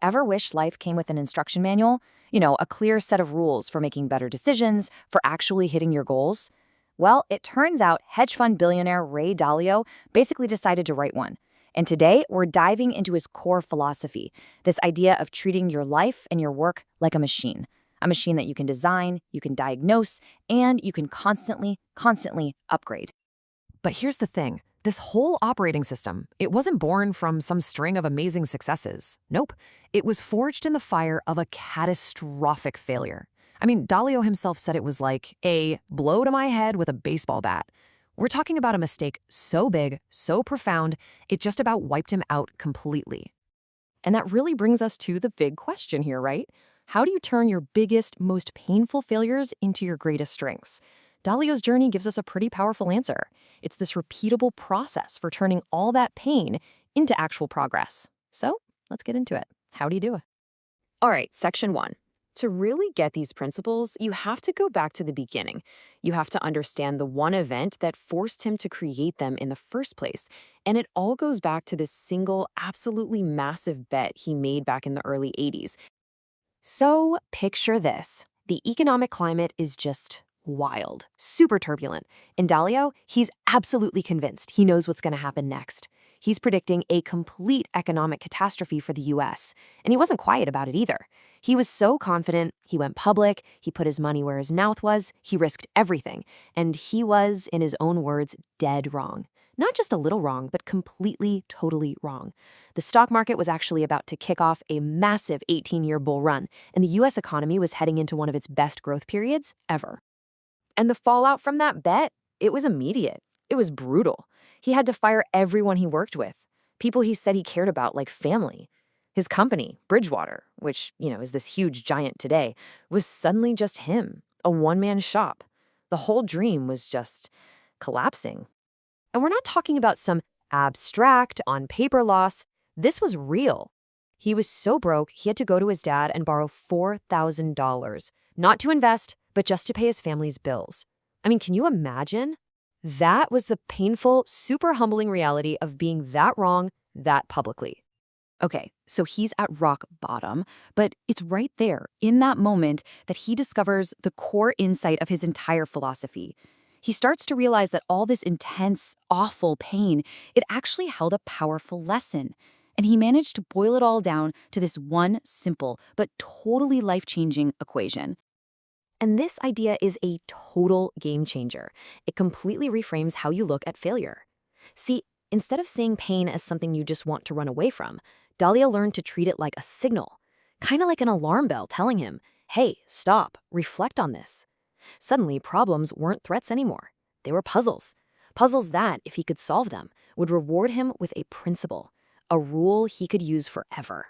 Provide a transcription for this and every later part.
Ever wish life came with an instruction manual? A clear set of rules for making better decisions, for actually hitting your goals? Well, it turns out hedge fund billionaire Ray Dalio basically decided to write one. And today, we're diving into his core philosophy, this idea of treating your life and your work like a machine that you can design, you can diagnose, and you can constantly upgrade. But here's the thing. This whole operating system, it wasn't born from some string of amazing successes. Nope. It was forged in the fire of a catastrophic failure. I mean, Dalio himself said it was like a blow to my head with a baseball bat. We're talking about a mistake so big, so profound, it just about wiped him out completely. And that really brings us to the big question here, right? How do you turn your biggest, most painful failures into your greatest strengths? Dalio's journey gives us a pretty powerful answer. It's this repeatable process for turning all that pain into actual progress. So let's get into it. How do you do it? All right, section 1. To really get these principles, you have to go back to the beginning. You have to understand the one event that forced him to create them in the first place. And it all goes back to this single, absolutely massive bet he made back in the early 80s. So picture this. The economic climate is just wild, super turbulent. And Dalio, he's absolutely convinced he knows what's going to happen next. He's predicting a complete economic catastrophe for the US. And he wasn't quiet about it either. He was so confident, he went public, he put his money where his mouth was, he risked everything. And he was, in his own words, dead wrong. Not just a little wrong, but completely, totally wrong. The stock market was actually about to kick off a massive 18-year bull run, and the US economy was heading into one of its best growth periods ever. And the fallout from that bet, it was immediate. It was brutal. He had to fire everyone he worked with, people he said he cared about like family. His company, Bridgewater, which, is this huge giant today, was suddenly just him, a one-man shop. The whole dream was just collapsing. And we're not talking about some abstract, on-paper loss. This was real. He was so broke, he had to go to his dad and borrow $4,000, not to invest, but just to pay his family's bills. I mean, can you imagine? That was the painful, super humbling reality of being that wrong that publicly. Okay, so he's at rock bottom, but it's right there, in that moment, that he discovers the core insight of his entire philosophy. He starts to realize that all this intense, awful pain, it actually held a powerful lesson. And he managed to boil it all down to this one simple but totally life-changing equation. And this idea is a total game changer. It completely reframes how you look at failure. See, instead of seeing pain as something you just want to run away from, Dalio learned to treat it like a signal, kind of like an alarm bell telling him, hey, stop, reflect on this. Suddenly, problems weren't threats anymore. They were puzzles. Puzzles that, if he could solve them, would reward him with a principle, a rule he could use forever.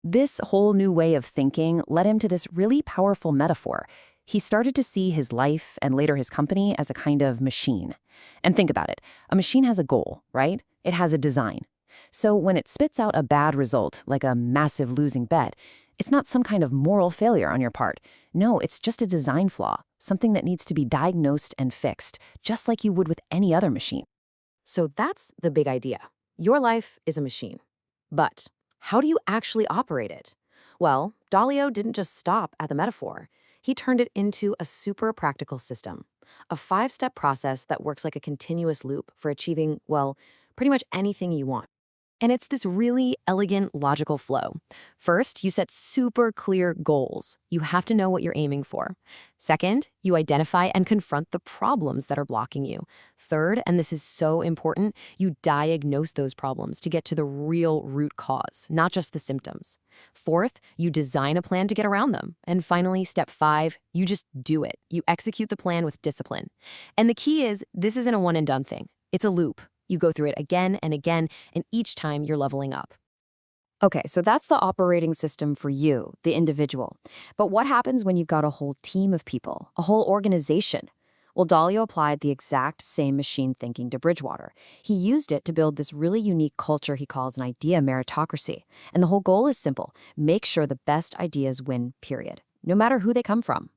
This whole new way of thinking led him to this really powerful metaphor. He started to see his life and later his company as a kind of machine. And think about it. A machine has a goal, right? It has a design. So when it spits out a bad result, like a massive losing bet, it's not some kind of moral failure on your part. No, it's just a design flaw, something that needs to be diagnosed and fixed, just like you would with any other machine. So that's the big idea. Your life is a machine. But how do you actually operate it? Well, Dalio didn't just stop at the metaphor. He turned it into a super practical system, a 5-step process that works like a continuous loop for achieving, well, pretty much anything you want. And it's this really elegant, logical flow. First, you set super clear goals. You have to know what you're aiming for. Second, you identify and confront the problems that are blocking you. Third, and this is so important, you diagnose those problems to get to the real root cause, not just the symptoms. Fourth, you design a plan to get around them. And finally, step 5, you just do it. You execute the plan with discipline. And the key is, this isn't a one-and-done thing. It's a loop. You go through it again and again, and each time you're leveling up. Okay, so that's the operating system for you, the individual. But what happens when you've got a whole team of people, a whole organization? Well, Dalio applied the exact same machine thinking to Bridgewater. He used it to build this really unique culture he calls an idea meritocracy. And the whole goal is simple: make sure the best ideas win, period, no matter who they come from.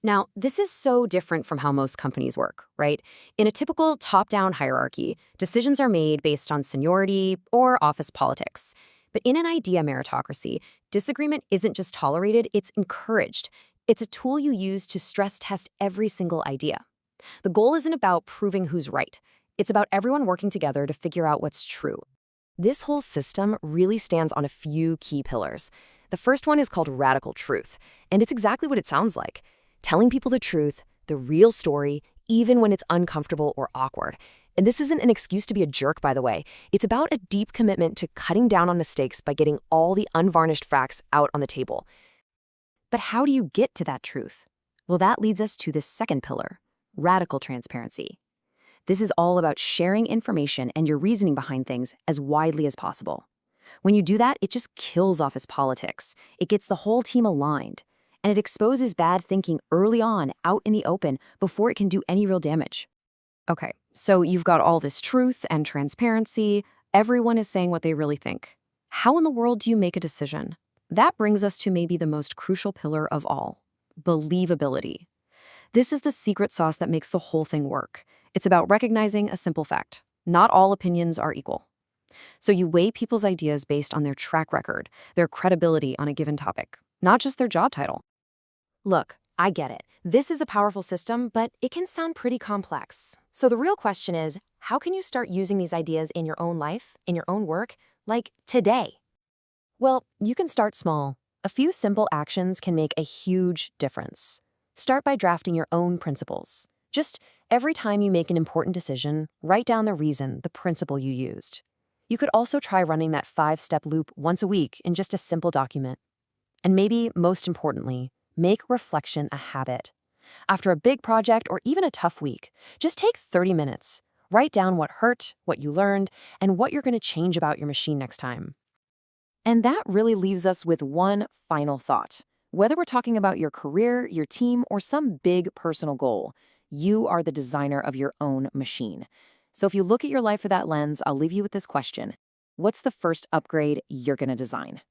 Now, this is so different from how most companies work, right? In a typical top-down hierarchy, decisions are made based on seniority or office politics. But in an idea meritocracy, disagreement isn't just tolerated, it's encouraged. It's a tool you use to stress test every single idea. The goal isn't about proving who's right. It's about everyone working together to figure out what's true. This whole system really stands on a few key pillars. The first one is called radical truth, and it's exactly what it sounds like. Telling people the truth, the real story, even when it's uncomfortable or awkward. And this isn't an excuse to be a jerk, by the way. It's about a deep commitment to cutting down on mistakes by getting all the unvarnished facts out on the table. But how do you get to that truth? Well, that leads us to this second pillar, radical transparency. This is all about sharing information and your reasoning behind things as widely as possible. When you do that, it just kills office politics. It gets the whole team aligned, and it exposes bad thinking early on out in the open before it can do any real damage. Okay, so you've got all this truth and transparency. Everyone is saying what they really think. How in the world do you make a decision? That brings us to maybe the most crucial pillar of all, believability. This is the secret sauce that makes the whole thing work. It's about recognizing a simple fact. Not all opinions are equal. So you weigh people's ideas based on their track record, their credibility on a given topic, not just their job title. Look, I get it. This is a powerful system, but it can sound pretty complex. So the real question is, how can you start using these ideas in your own life, in your own work, like today? Well, you can start small. A few simple actions can make a huge difference. Start by drafting your own principles. Just every time you make an important decision, write down the reason, the principle you used. You could also try running that 5-step loop once a week in just a simple document. And maybe, most importantly, make reflection a habit. After a big project or even a tough week, just take 30 minutes. Write down what hurt, what you learned, and what you're going to change about your machine next time. And that really leaves us with one final thought. Whether we're talking about your career, your team, or some big personal goal, you are the designer of your own machine. So if you look at your life through that lens, I'll leave you with this question. What's the first upgrade you're going to design?